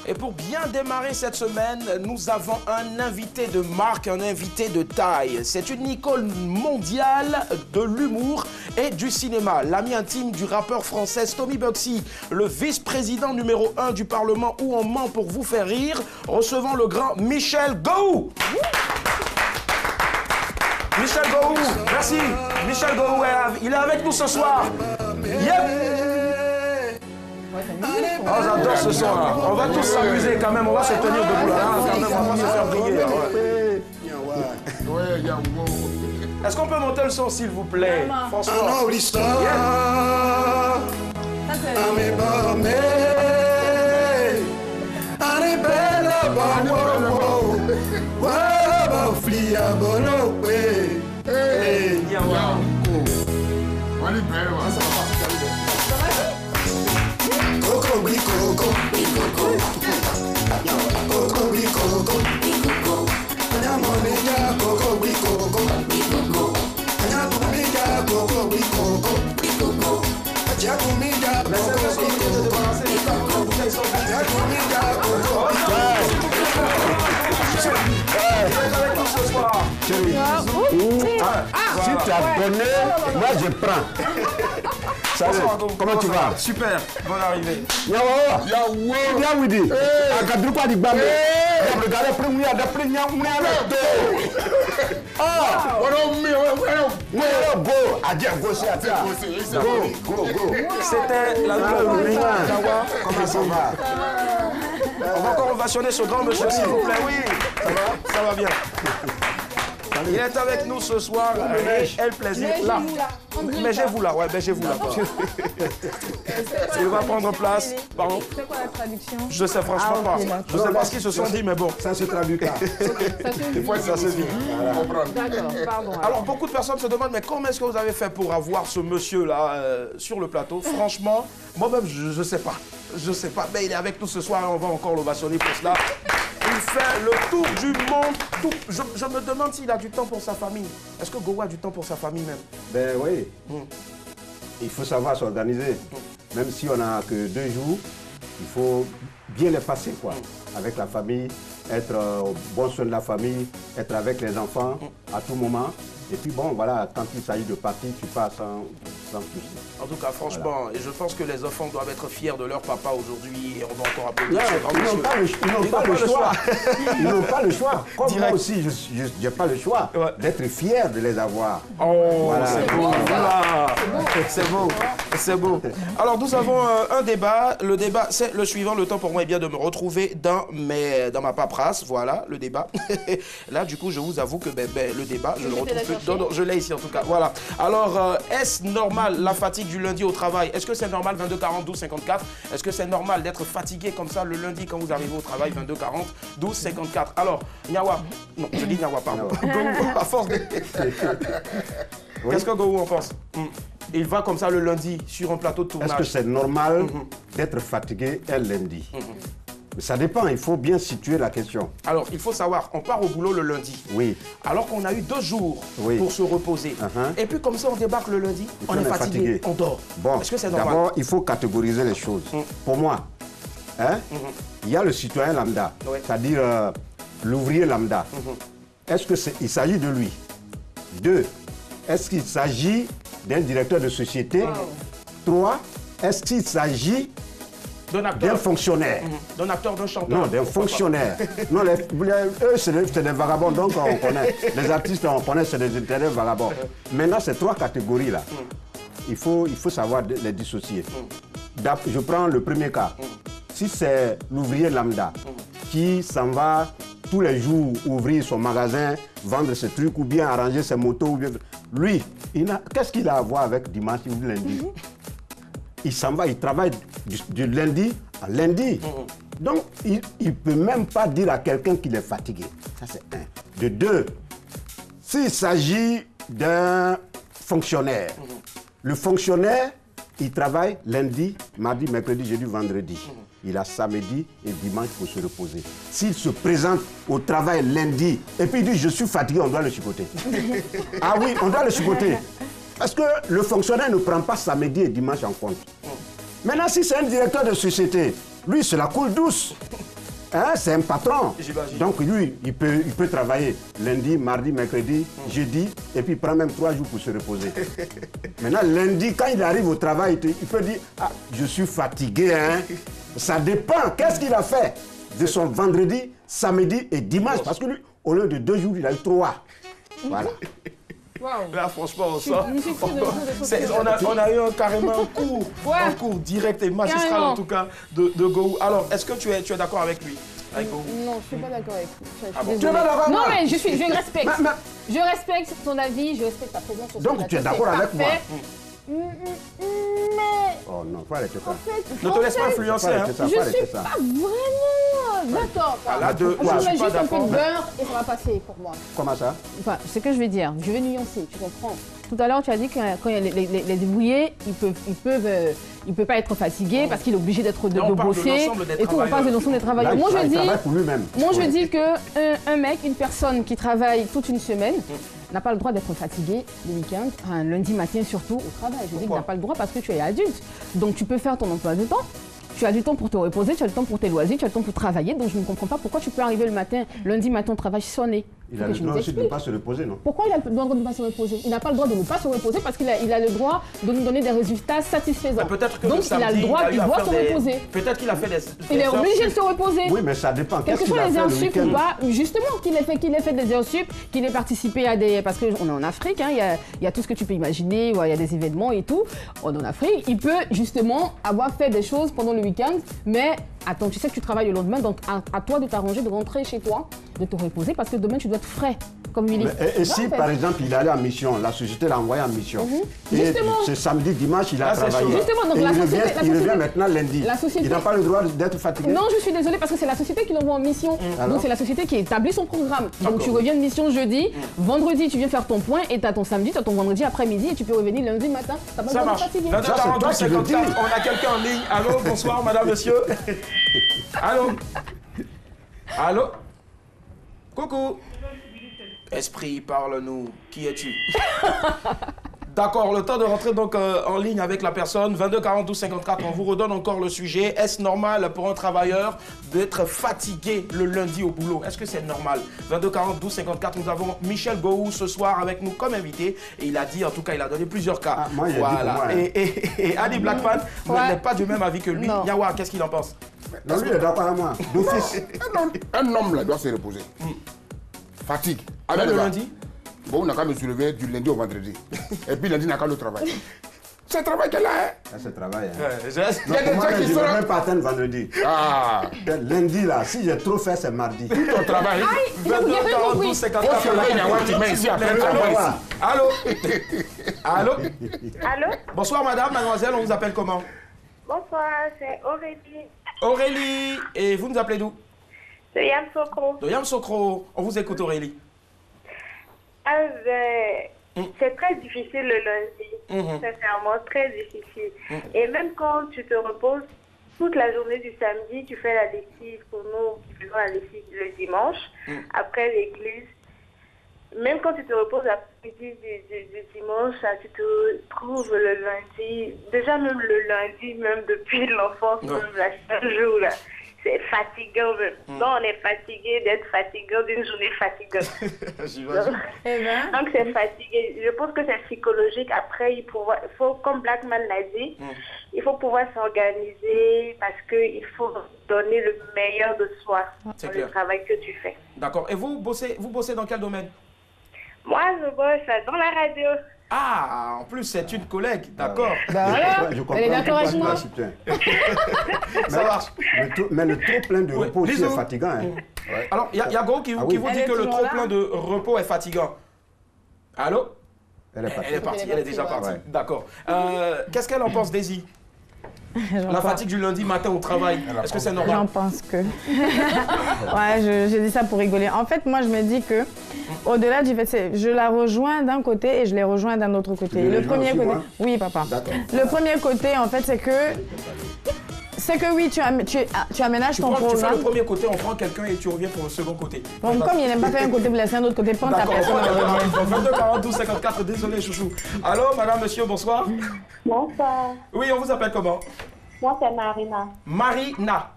Et pour bien démarrer cette semaine, nous avons un invité de marque, un invité de taille. C'est une icône mondiale de l'humour et du cinéma. L'ami intime du rappeur français Tommy Bugsy, le vice-président numéro 1 du Parlement où on ment pour vous faire rire. Recevons le grand Michel Gou. Michel Gou, merci. Michel Gou, il est avec nous ce soir. Yep. Oh, j'adore ce son-là. On va tous s'amuser quand même. On va se tenir debout là. Quand même, on va se faire briller. Est-ce qu'on peut monter le son, s'il vous plaît? Franchement. Si tu as donné, moi je prends. Salut, comment tu vas? Super, bonne arrivée. Bien Widi. Akadrukwa di Bambe. Regardez après C'était la Nawa. Comment ça va? On va encore ovationner ce grand monsieur, s'il vous plaît. Oui, ça va bien. Il est avec nous ce soir, et plaisir. Là. Beigez-vous là, ouais, beigez-vous là. Il va prendre place. Pardon? C'est quoi la traduction? Je sais franchement pas. Je sais pas ce qu'ils se sont dit, mais bon. Ça se traduit pas. Des fois, ça se dit. D'accord, pardon. Alors, beaucoup de personnes se demandent, mais comment est-ce que vous avez fait pour avoir ce monsieur-là sur le plateau? Franchement, moi-même, je sais pas. Je sais pas, mais il est avec nous ce soir et on va encore l'ovationner pour cela. Il fait le tour du monde. Je me demande s'il a du temps pour sa famille. Est-ce que Gou a du temps pour sa famille même? Ben oui. Il faut savoir s'organiser. Même si on n'a que 2 jours, il faut bien les passer quoi. Avec la famille, être au bon soin de la famille, être avec les enfants à tout moment. Et puis bon, voilà, quand il s'agit de partir, tu pars sans souci. En tout cas, franchement, et je pense que les enfants doivent être fiers de leur papa aujourd'hui. Et on va encore applaudir ce grand monsieur. Ils n'ont pas le choix. Ils n'ont pas le choix. Comme moi aussi, je n'ai pas le choix d'être fier de les avoir. Oh, voilà. C'est beau. Voilà. C'est beau. C'est beau. Alors, nous avons un débat. Le débat, c'est le suivant. Le temps pour moi est bien de me retrouver dans ma paperasse. Voilà, le débat. Là, du coup, je vous avoue que le débat, je le retrouve plus. Non, je l'ai ici en tout cas. Voilà. Alors, est-ce normal la fatigue du lundi au travail? Est-ce que c'est normal 22 40 12 54? Est-ce que c'est normal d'être fatigué comme ça le lundi quand vous arrivez au travail 22 40 12 54? Alors, Niawa, non, je dis Niawa, pardon. À force de... Qu'est-ce que Gou en pense? Il va comme ça le lundi sur un plateau de tournage. Est-ce que c'est normal d'être fatigué un lundi? Ça dépend, il faut bien situer la question. Alors, il faut savoir, on part au boulot le lundi. Oui. Alors qu'on a eu 2 jours pour se reposer. Et puis comme ça, on débarque le lundi, on est fatigué, on dort. Bon, est-ce que c'est normal? D'abord, il faut catégoriser les choses. Pour moi, il y a le citoyen lambda, c'est-à-dire l'ouvrier lambda. Est-ce qu'il s'agit de lui? 2, est-ce qu'il s'agit d'un directeur de société? 3, est-ce qu'il s'agit d'un fonctionnaire? D'un acteur, d'un chanteur? Non, d'un fonctionnaire. Non, eux, c'est des vagabonds, donc on connaît. Les artistes, on connaît, c'est des vagabonds. Maintenant, ces 3 catégories-là, il faut savoir les dissocier. Je prends le premier cas. Si c'est l'ouvrier lambda qui s'en va tous les jours ouvrir son magasin, vendre ses trucs ou bien arranger ses motos, ou bien... lui, qu'est-ce qu'il a à voir avec dimanche ou lundi? Il s'en va, il travaille du lundi à lundi. Donc, il ne peut même pas dire à quelqu'un qu'il est fatigué. Ça, c'est 1. De 2, s'il s'agit d'un fonctionnaire, le fonctionnaire, il travaille lundi, mardi, mercredi, jeudi, vendredi. Il a samedi et dimanche pour se reposer. S'il se présente au travail lundi et puis il dit « je suis fatigué », on doit le chicoter. Ah oui, on doit le chicoter. Parce que le fonctionnaire ne prend pas samedi et dimanche en compte. Maintenant, si c'est un directeur de société, lui, c'est la coule douce. Hein, c'est un patron. J'imagine. Donc lui, il peut travailler lundi, mardi, mercredi, jeudi, et puis il prend même 3 jours pour se reposer. Maintenant, lundi, quand il arrive au travail, il peut dire « Ah, je suis fatigué, hein ». Ça dépend. Qu'est-ce qu'il a fait de son vendredi, samedi et dimanche? Parce que lui, au lieu de 2 jours, il a eu 3. Voilà. Wow. Là, franchement, on sent. C'est On a eu carrément un cours direct et magistral, Carrément. en tout cas, de Gowou. Alors, est-ce que tu es d'accord avec lui? Avec Gowou? Non, je suis pas d'accord avec lui. Je suis Ah bon? désolée. Tu es pas d'accord avec Non, moi? mais je respecte. Mais- Je respecte ton avis, je respecte ta présence sur ce Donc, plateau, tu es d'accord c'est avec moi? parfait. Mais Oh non, faut arrêter ça. en fait, Ne te laisse pas influencer, hein. Faut je arrêter suis ça. pas vraiment d'accord. Ah, là, Je je suis mets pas juste un peu d'accord. de beurre et ça va passer pour moi. Comment ça? Enfin, ce que je vais dire, je vais nuancer, tu comprends. Tout à l'heure, tu as dit que quand il y a les débrouillés, ils peuvent pas être fatigués parce qu'il est obligé de on parle de bosser l'ensemble des et tout. On parle de l'ensemble des Là, travailleurs. Moi, je il dis, travaille pour lui-même. je dis que un mec, une personne qui travaille toute une semaine n'a pas le droit d'être fatigué le week-end, un lundi matin surtout au travail. Je dis qu'il Pourquoi? n'a pas le droit parce que tu es adulte. Donc tu peux faire ton emploi de temps. Tu as du temps pour te reposer, tu as du temps pour tes loisirs, tu as du temps pour travailler. Donc je ne comprends pas pourquoi tu peux arriver le matin, lundi matin au travail sonné. Il a le droit aussi de ne pas se reposer, non? Pourquoi il a le droit de ne pas se reposer? Il n'a pas le droit de ne pas se reposer parce qu'il a le droit de nous donner des résultats satisfaisants. Mais peut-être que Donc le samedi, il a le droit, eu il à doit faire se des- reposer. Peut-être qu'il a fait des Il est heures obligé de sup. se reposer. Oui, mais ça dépend. Quelles Qu'est-ce que qu'il soient a les fait heures le sup week-end? ou pas, justement qu'il ait fait des heures sup, qu'il ait participé à des... Parce qu'on est en Afrique, hein, il y a tout ce que tu peux imaginer, il y a des événements et tout. On est en Afrique, il peut justement avoir fait des choses pendant le week-end, mais attends, tu sais que tu travailles le lendemain, donc à toi de t'arranger, de rentrer chez toi, de te reposer, parce que demain tu dois être frais, comme Willy. Et si, par exemple, il est allé en mission, la société l'a envoyé en mission, et Justement. ce samedi, dimanche, il a Ah, c'est travaillé. chaud. Justement, donc Et la il société- revient, la il société- revient maintenant lundi. la société- Il n'a pas le droit d'être fatigué? Non, je suis désolée parce que c'est la société qui l'envoie en mission. Alors Donc c'est la société qui établit son programme. Donc D'accord. tu reviens de mission jeudi, vendredi tu viens faire ton point et tu as ton samedi, tu as ton vendredi après-midi et tu peux revenir lundi matin. T'as pas Ça le droit de marche. fatiguer. 22 Ça, c'est 42 toi qui le 54. dis. On a quelqu'un en ligne. Allô, bonsoir, madame, monsieur. Allô? Allô? Coucou. Esprit, parle-nous. Qui es-tu? D'accord, le temps de rentrer donc en ligne avec la personne. 22 42 54, on vous redonne encore le sujet. Est-ce normal pour un travailleur d'être fatigué le lundi au boulot? Est-ce que c'est normal? 22 42 54, nous avons Michel Gowou ce soir avec nous comme invité. Et il a dit, en tout cas, il a donné plusieurs cas. Ah, moi, j'ai dit pour moi, hein. Et Ali Blackman Ouais. n'est pas du même avis que lui. Non. Yawa, qu'est-ce qu'il en pense? Non, lui, il est d'accord avec moi. D'office. Un homme là doit se reposer. Fatigue. Même Allez, le va. lundi? Bon, on n'a qu'à me soulever du lundi au vendredi. Et puis lundi, on n'a qu'à le travail. C'est le travail qu'elle a. Hein? Ça, c'est travail. Hein. Ouais, Il y a Donc, des moi, gens je qui ne sont vais là. même pas atteindre vendredi. Ah, Lundi, là, si j'ai trop fait, c'est mardi. ton travail. Il a bien 22 42 compris. 54. On se réveille, Yawa, tu mets ici après le travail. Allô? Allô? Allô? Bonsoir madame, mademoiselle, on vous appelle comment? Bonsoir, c'est Aurélie Aurélie, et vous nous appelez d'où? de Yamsoko. De Yamsokro. On vous écoute Aurélie. C'est très difficile le lundi, sincèrement, très difficile. Et même quand tu te reposes, toute la journée du samedi, tu fais la lessive pour nous qui faisons la lessive le dimanche, après l'église. Même quand tu te reposes l'après-midi du dimanche, tu te trouves le lundi, déjà même le lundi, même depuis l'enfance, même là, chaque jour, là, c'est fatigant même. Donc on est fatigué d'être fatigant d'une journée fatigante. J'imagine. Donc c'est fatigué. Je pense que c'est psychologique. Après, il faut, comme Blackman l'a dit, il faut pouvoir s'organiser parce qu'il faut donner le meilleur de soi C'est dans clair. le travail que tu fais. D'accord. Et vous bossez dans quel domaine? Moi, je bosse dans la radio. Ah, en plus, c'est une collègue. D'accord. Bah voilà, Je comprends elle est d'accord avec pourquoi moi. tu la soutiens. Ça marche. Mais le trop plein de Oui, repos aussi bisous. est fatigant. Hein. Alors, il y a Go qui, Ah qui oui. vous Elle dit est que le toujours trop là. plein de repos est fatigant. Allô? Elle est partie. Elle est partie, elle est déjà partie. Ouais. D'accord. Qu'est-ce qu'elle en pense, Daisy? La fatigue du lundi matin au travail, est-ce que c'est J'en normal? pense que. Ouais, je dis ça pour rigoler. En fait, moi, je me dis que, au-delà du fait, je la rejoins d'un côté et je les rejoins d'un autre côté. les Le rejoins premier aussi, côté. moi Oui, papa. D'accord. Le premier côté, en fait, c'est que. C'est que oui, tu aménages ton Tu fais le programme. premier côté, on prend quelqu'un et tu reviens pour le second côté. Bon, comme il n'aime pas faire un côté, vous laissez un autre côté, prends ta D'accord, personne. on va 22 42 54, désolé chouchou. Allô, madame, monsieur, bonsoir. Bonsoir. Oui, on vous appelle comment? Moi, c'est Marina. Marina.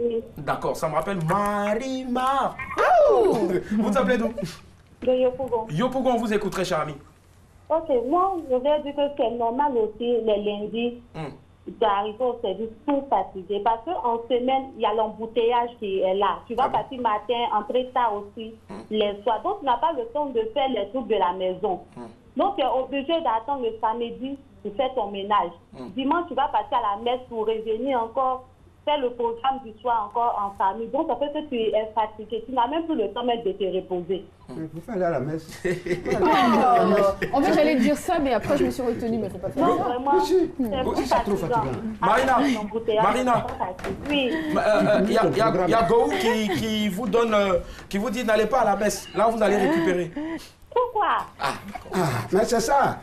Oui. D'accord, ça me rappelle Marie-Mar. Vous appelez d'où? De Yopougon. Yopougon, on vous écoute, très cher ami. Ok, moi, je vais dire que c'est normal aussi les lundis d'arriver au service tout fatigué. Parce qu'en semaine, il y a l'embouteillage qui est là. Tu vas partir matin, entrer tard aussi, les soirs. Donc, tu n'as pas le temps de faire les trucs de la maison. Donc, tu es obligé d'attendre le samedi pour faire ton ménage. Dimanche, tu vas partir à la messe pour revenir encore, faire le programme du soir encore en famille. Donc, ça fait que tu es fatigué. Tu n'as même plus le temps même de te reposer. Vous fallait aller à la messe. En fait, j'allais dire ça, mais après, je me suis retenue, mais c'est pas fait. Non, vraiment, c'est trop fatigant. Marina, Oui. il y a Gohou qui vous donne, qui vous dit n'allez pas à la messe. Là, vous allez récupérer. Pourquoi? Mais c'est ça.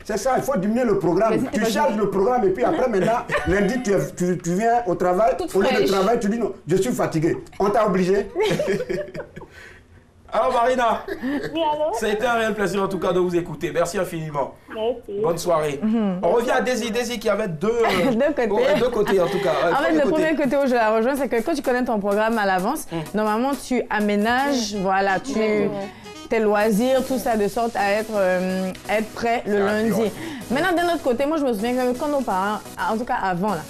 C'est ça, il faut diminuer le programme. Tu charges le programme et puis après, maintenant, lundi, tu viens au travail. Au lieu de travail, tu dis non, je suis fatigué. On t'a obligé. Alors Marina, Oui, allô? ça a été un réel plaisir en tout cas de vous écouter. Merci infiniment. Merci. Bonne soirée. On revient à Daisy. Daisy qui avait deux côtés. Deux côtés en tout cas. En fait, le premier côté où je la rejoins, c'est que quand tu connais ton programme à l'avance, normalement, tu aménages, voilà, tes loisirs, tout ça, de sorte à être prêt le lundi. Maintenant, d'un autre côté, moi, je me souviens que quand nos parents, en tout cas avant, là,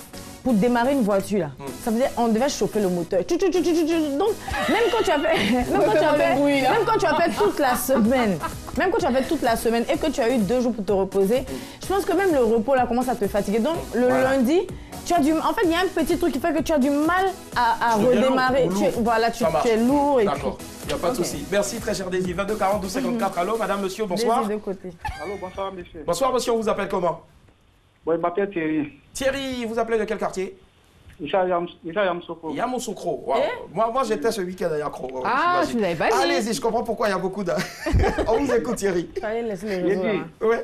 pour démarrer une voiture, là, ça veut dire on devait chauffer le moteur. Donc, même quand tu as fait toute la semaine, et que tu as eu 2 jours pour te reposer, je pense que même le repos, là, commence à te fatiguer. Donc, le lundi, tu as en fait, il y a un petit truc qui fait que tu as du mal à redémarrer. Tu es lourd. D'accord, il n'y a pas de souci. Merci très cher Daisy. 22 42 54. Allô, madame, monsieur, bonsoir. De côté. Allô, bonsoir, monsieur. Bonsoir, monsieur, on vous appelle comment? Bon, je m'appelle Thierry. Thierry, vous appelez de quel quartier? Issa Yamoussoukro. Yamoussoukro. Wow. Moi j'étais ce week-end à Yakro. Ah, je ne l'avais pas dit. Allez-y, je comprends pourquoi il y a beaucoup de... On vous écoute, Thierry. Fallait laisser les réseaux, là. Ouais.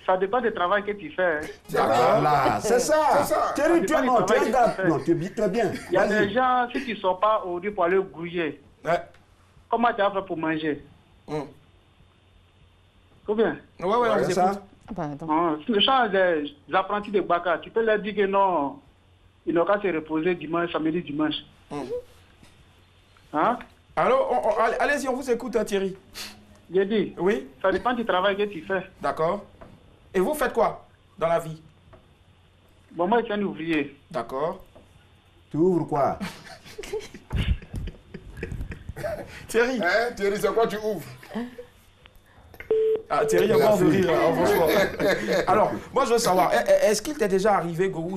Ça dépend du travail que tu fais. Voilà, c'est ça. Thierry, tu es bon, tu es bien. Il y a des gens, si tu ne sors pas aujourd'hui pour aller grouiller, comment tu as fait pour manger? Combien? Ouais, on vous écoute. Le champ des apprentis de Baka, tu peux leur dire que non, ils n'ont qu'à se reposer dimanche, samedi, dimanche. Hein? Alors, allez-y, on vous écoute, hein, Thierry. J'ai dit, oui. Ça dépend du travail que tu fais. D'accord. Et vous faites quoi dans la vie? Bon, moi, je suis un ouvrier. D'accord. Tu ouvres quoi? Thierry. Hein, Thierry, c'est quoi tu ouvres? Ah, Thierry, il y a mort de rire, hein, franchement. Alors, moi, je veux savoir, est-ce qu'il t'est déjà arrivé, Gohou,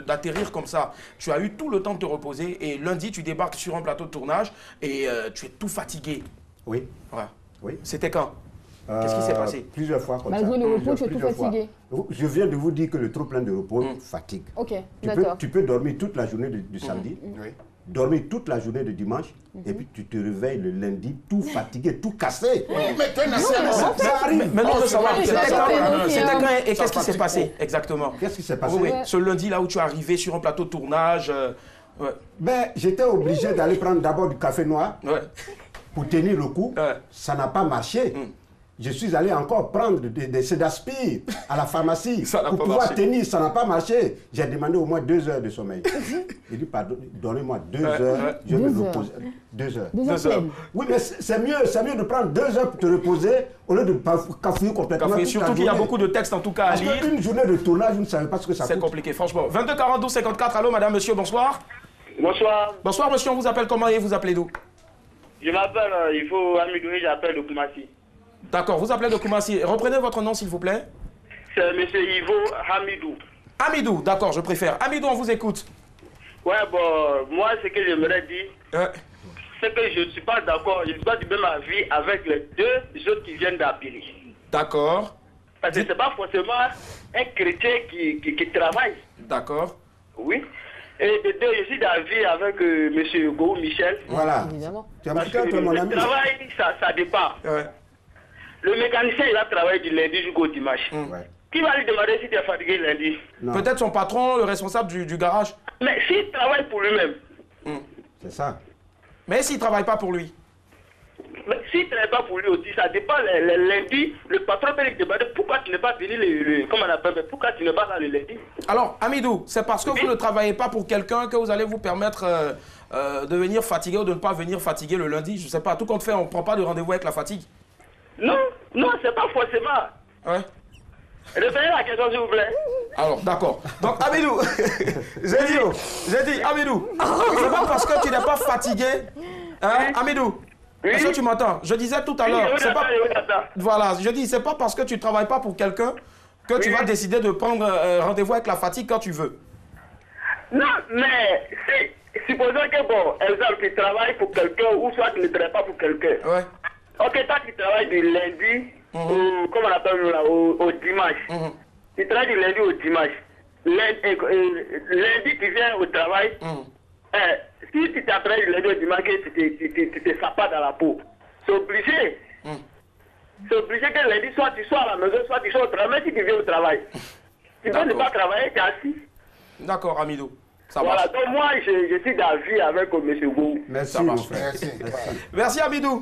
d'atterrir comme ça? Tu as eu tout le temps de te reposer et lundi, tu débarques sur un plateau de tournage et tu es tout fatigué. Oui. Ouais. Oui. C'était quand? Qu'est-ce qui s'est passé? Plusieurs fois comme ça. Malgré le repos, tu es tout fatigué. Je viens de vous dire que le trop plein de repos fatigue. Ok, d'accord. Tu peux dormir toute la journée du samedi, dormir toute la journée de dimanche, et puis tu te réveilles le lundi tout fatigué, tout cassé. Ça arrive. Mais non, je veux savoir, c'était quand et qu'est-ce qui s'est passé exactement? Qu'est-ce qui s'est passé? Oui, ce lundi là où tu es arrivé sur un plateau de tournage. Ben, j'étais obligé d'aller prendre d'abord du café noir pour tenir le coup. Ça n'a pas marché. Je suis allé encore prendre des Cédaspire à la pharmacie pour pouvoir tenir. Ça n'a pas marché. J'ai demandé au moins 2 heures de sommeil. Il dit, pardon, donnez-moi 2 heures, je vais me reposer. 2 heures. 2 heures. Oui, mais c'est mieux de prendre 2 heures pour te reposer au lieu de cafouiller complètement. Surtout qu'il y a beaucoup de textes en tout cas à lire. Parce qu'une journée de tournage, vous ne savez pas ce que ça coûte. C'est compliqué, franchement. 22 42 54. Allô, madame, monsieur, bonsoir. Bonsoir. Bonsoir, monsieur, on vous appelle comment et vous appelez d'où? Je m'appelle, il faut Amidou, j'appelle de Koumassi. D'accord, vous appelez de Koumassi. Reprenez votre nom, s'il vous plaît. C'est M. Ivo Hamidou. Hamidou, d'accord, je préfère. Hamidou, on vous écoute. Ouais, bon, moi, ce que j'aimerais dire, c'est que je ne suis pas d'accord, je ne suis pas du même avis avec les 2 autres qui viennent d'appeler. D'accord. Parce que ce n'est pas forcément un chrétien qui travaille. D'accord. Oui. Et de 2, je suis d'avis avec M. Gohou Michel. Voilà. Évidemment. Parce que le travail, ça dépend. Ouais. Le mécanicien, il va travailler du lundi jusqu'au dimanche. Qui va lui demander si tu es fatigué lundi? Peut-être son patron, le responsable du garage. Mais s'il travaille pour lui-même. C'est ça. Mais s'il ne travaille pas pour lui? Mais s'il ne travaille pas pour lui aussi, ça dépend. Le lundi, le patron peut lui demander pourquoi tu n'es pas venu comment on appelle, pourquoi tu n'es pas là le lundi. Alors, Hamidou, c'est parce que vous ne travaillez pas pour quelqu'un que vous allez vous permettre de venir fatiguer ou de ne pas venir fatiguer le lundi. Je ne sais pas, tout compte fait, on ne prend pas de rendez-vous avec la fatigue. Non, non, c'est pas forcément. Ouais. Revenez la question, s'il vous plaît. Alors, d'accord. Donc, Hamidou, j'ai dit, Hamidou, c'est pas parce que tu n'es pas fatigué, hein, Hamidou. Est-ce que tu m'entends? Je disais tout à l'heure, c'est pas... Voilà, je dis, c'est pas parce que tu ne travailles pas pour quelqu'un que tu vas décider de prendre rendez-vous avec la fatigue quand tu veux. Non, mais si, supposons que, bon, exemple, tu travailles pour quelqu'un ou soit tu ne travailles pas pour quelqu'un. Ouais. Ok, toi, tu travailles du lundi au, comment on appelle là, au dimanche. Tu travailles du lundi au dimanche. Lundi, tu viens au travail. Si tu travailles du lundi au dimanche, tu te sapes pas dans la peau. C'est obligé. C'est obligé que lundi, soit tu sois à la maison, soit tu sois au travail, même si tu viens au travail. Tu peux ne pas travailler, tu es assis. D'accord, Hamidou. Voilà, donc moi, je suis d'avis avec M. Gou. Merci, Merci, Hamidou.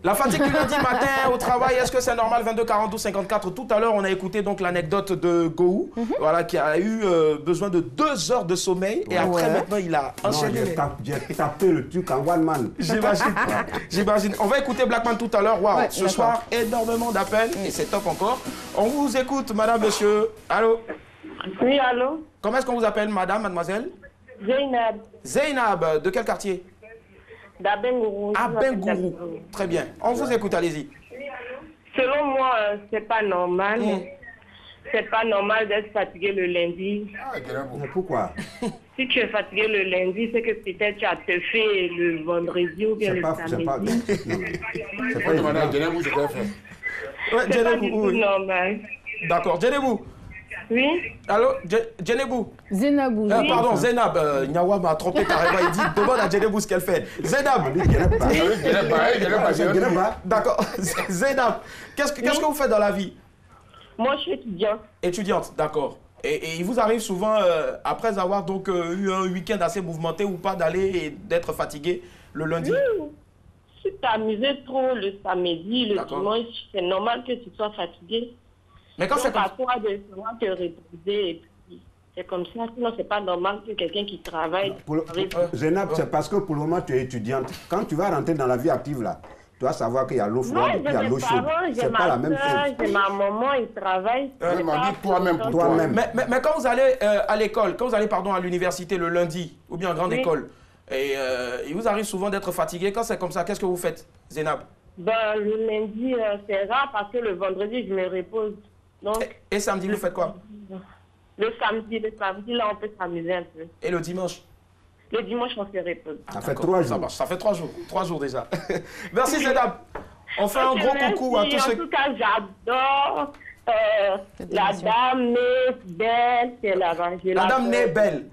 La fatigue du lundi matin au travail, est-ce que c'est normal? 22 42 54. Tout à l'heure, on a écouté donc l'anecdote de Gou, voilà, qui a eu besoin de 2 heures de sommeil. Et après, maintenant, il a enchaîné. J'ai tapé le truc en one man. J'imagine. J'imagine. On va écouter Blackman tout à l'heure. Waouh, ce soir, énormément d'appels et c'est top encore. On vous écoute, madame, monsieur. Allô? Oui, allô? Comment est-ce qu'on vous appelle, madame, mademoiselle? Zeynab. Zeynab, de quel quartier? D'Abengourou. Abengourou. Très bien. On vous écoute, allez-y. Selon moi, c'est pas normal. C'est pas normal d'être fatigué le lundi. Pourquoi? Si tu es fatigué le lundi, c'est que peut-être tu as te fait le vendredi ou bien le samedi. C'est pas Djenebou, c'est quoi faire? C'est pas du tout normal. D'accord. Djenebou. Oui. Allô, Djenebou. Zénabou. Pardon, Zénab. Nyawa m'a trompé carrément. Il dit demande à Djenebou ce qu'elle fait. Zénab. D'accord. Zénab. Qu'est-ce que vous faites dans la vie? Moi, je suis étudiante. Étudiante, d'accord. Et il vous arrive souvent, après avoir donc eu un week-end assez mouvementé ou pas, d'aller et d'être fatigué le lundi? Oui. Si tu t'amusais trop le samedi, le dimanche, c'est normal que tu sois fatigué. Mais quand c'est comme ça, toi de te reposer et puis c'est comme ça. Sinon, c'est pas normal que quelqu'un qui travaille. Zénab, c'est parce que pour le moment tu es étudiante. Quand tu vas rentrer dans la vie active là, tu dois savoir qu'il y a l'eau froide et qu'il y a l'eau chaude. C'est pas la même chose. J'ai ma maman, il travaille. Toi-même. Mais quand vous allez à l'école, quand vous allez à l'université le lundi ou bien en grande école, et il vous arrive souvent d'être fatigué. Quand c'est comme ça, qu'est-ce que vous faites, Zénab? Le lundi, c'est rare parce que le vendredi, je me repose. Donc, et samedi, vous faites quoi? Le samedi, là, on peut s'amuser un peu. Et le dimanche? Le dimanche, on se repose. Ça fait 3 jours. Ça fait 3 jours. 3 jours déjà. Merci, Zénab. On fait un gros coucou à tous ceux... En tout cas, j'adore la dame née belle. C'est la dame née belle.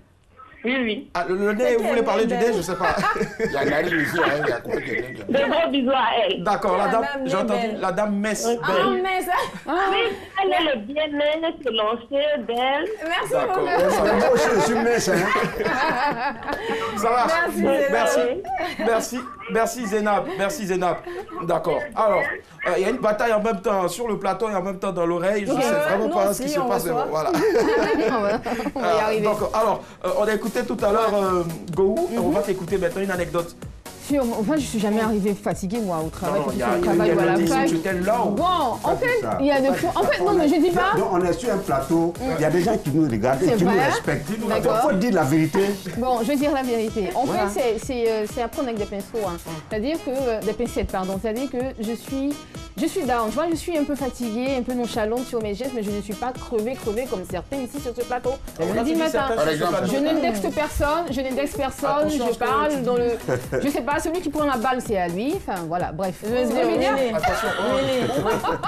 Oui. Ah, le nez, vous voulez parler du nez, je ne sais pas. Il y a la ici, il y a quoi de gros bisous à elle. D'accord, la dame, j'ai entendu la dame Mess belle. Oui, elle est le bien-aimé, c'est l'ancien belle. Merci beaucoup. Moi aussi, je suis Mess. Ça va. Merci Zénab. Merci Zénab. D'accord. Alors, il y a une bataille en même temps sur le plateau et en même temps dans l'oreille. Je ne sais vraiment pas ce qui se passe. Voilà. On va y arriver. Alors, on a écouté tout à l'heure Gou. On va t'écouter maintenant une anecdote. Enfin, je suis jamais arrivée fatiguée, moi, au travail. Non, il y a Bon, en fait, il y a des fois... En fait, non, mais je dis pas... Donc, on est sur un plateau, il y a des gens qui nous regardent et qui nous respectent. Il faut dire la vérité. Bon, je vais dire la vérité. En fait, c'est à prendre avec des pinceaux. C'est-à-dire que... Des pincettes, pardon. C'est-à-dire que je suis down. Tu vois, je suis un peu fatiguée, un peu nonchalante sur mes gestes, mais je ne suis pas crevée comme certains ici sur ce plateau. Lundi matin, je n'indexe personne, je parle dans le... Je sais pas, celui qui prend la balle, c'est à lui. Enfin, voilà, bref. Attention.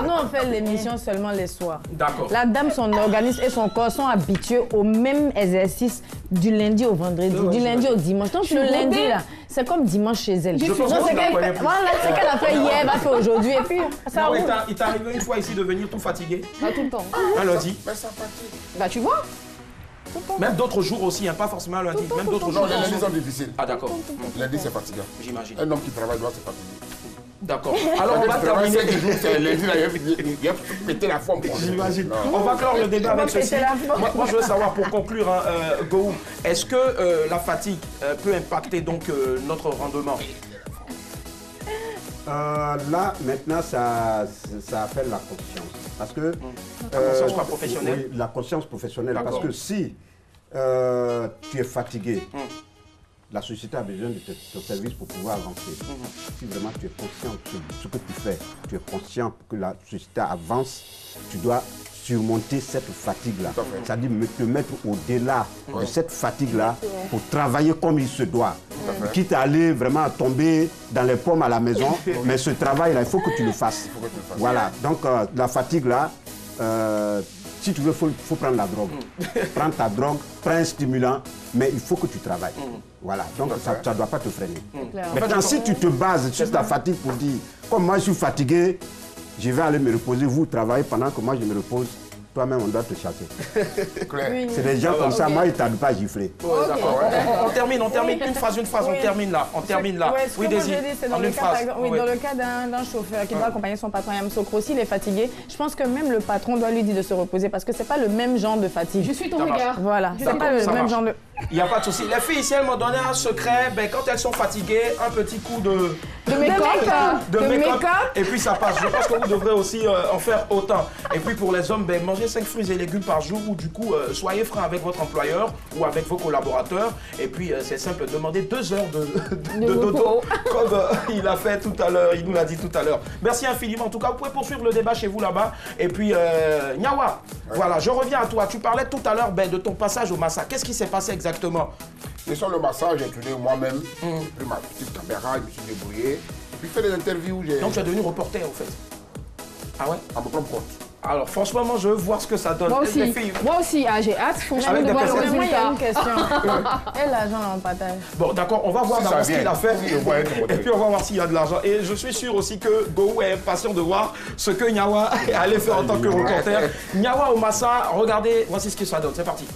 Nous, on fait l'émission seulement les soirs. D'accord. La dame, son organisme et son corps sont habitués au même exercice du lundi au vendredi, du lundi au dimanche. Donc, le lundi, là, c'est comme dimanche chez elle. C'est qu'elle a fait hier, va faire aujourd'hui, et puis ça roule. Il t'est arrivé une fois ici de venir tout fatigué? Tout le temps. Un lundi? Bah, tu vois. Même d'autres jours aussi, pas forcément lundi. Même d'autres jours. Non, les lundis sont difficiles. Ah, d'accord. Lundi, c'est fatigant. J'imagine. Un homme qui travaille doit se fatiguer. D'accord. Alors on va terminer. C'est lundi, là, il a pété la forme. J'imagine. On va clore le débat avec ceci. Moi, je veux savoir, pour conclure, hein, Go, est-ce que la fatigue peut impacter donc notre rendement? Là, maintenant, ça appelle la conscience. Parce que... La conscience pas professionnelle? Oui, la conscience professionnelle. Parce que si tu es fatigué, la société a besoin de ton service pour pouvoir avancer. Si vraiment tu es conscient de ce que tu fais, tu es conscient que la société avance, tu dois surmonter cette fatigue-là. C'est-à-dire te mettre au-delà de cette fatigue-là pour travailler comme il se doit. Quitte à aller vraiment tomber dans les pommes à la maison, mais ce travail-là, il faut que tu le fasses. Voilà, donc la fatigue-là, si tu veux, il faut prendre la drogue. Prends ta drogue, prends un stimulant, mais il faut que tu travailles. Voilà, donc ça ne doit pas te freiner. Maintenant, si tu te bases sur ta fatigue pour dire, comme moi je suis fatigué, je vais aller me reposer, vous travaillez pendant que moi je me repose, toi-même on doit te chasser. C'est des gens comme ça, moi ils ne t'aident pas à gifler. D'accord, on termine une phrase, on termine là. Oui, Désir, dans le cas d'un chauffeur qui doit accompagner son patron, Yam Sokro, s'il est fatigué, je pense que même le patron doit lui dire de se reposer parce que ce n'est pas le même genre de fatigue. Je suis ton regard. Voilà, c'est pas le même genre de... Il n'y a pas de souci. Les filles, si elles m'ont donné un secret, ben, quand elles sont fatiguées, un petit coup de make-up, et puis ça passe. Je pense que vous devrez aussi en faire autant. Et puis pour les hommes, ben, mangez 5 fruits et légumes par jour, ou du coup, soyez franc avec votre employeur ou avec vos collaborateurs. Et puis c'est simple, demandez 2 heures de dodo, comme il a fait tout à l'heure, il nous l'a dit tout à l'heure. Merci infiniment. En tout cas, vous pouvez poursuivre le débat chez vous là-bas. Et puis, Nyawa, voilà, je reviens à toi. Tu parlais tout à l'heure de ton passage au Massa. Qu'est-ce qui s'est passé exactement? Et sur le massage, j'ai tourné moi-même, j'ai pris ma petite caméra, je me suis débrouillé, puis fait des interviews. Donc tu es devenu reporter en fait? Ah ouais? À mon propre compte. Alors franchement, moi je veux voir ce que ça donne. Moi aussi, j'ai hâte franchement de voir le résultat. Moi, il y a une question. Et l'argent là, on partage. Bon d'accord, on va voir d'abord ce qu'il a fait. Et puis on va voir s'il y a de l'argent. Et je suis sûr aussi que Go est impatient de voir ce que Nyawa allait faire en tant que reporter. Nyawa au Massa, regardez, voici ce que ça donne. C'est parti.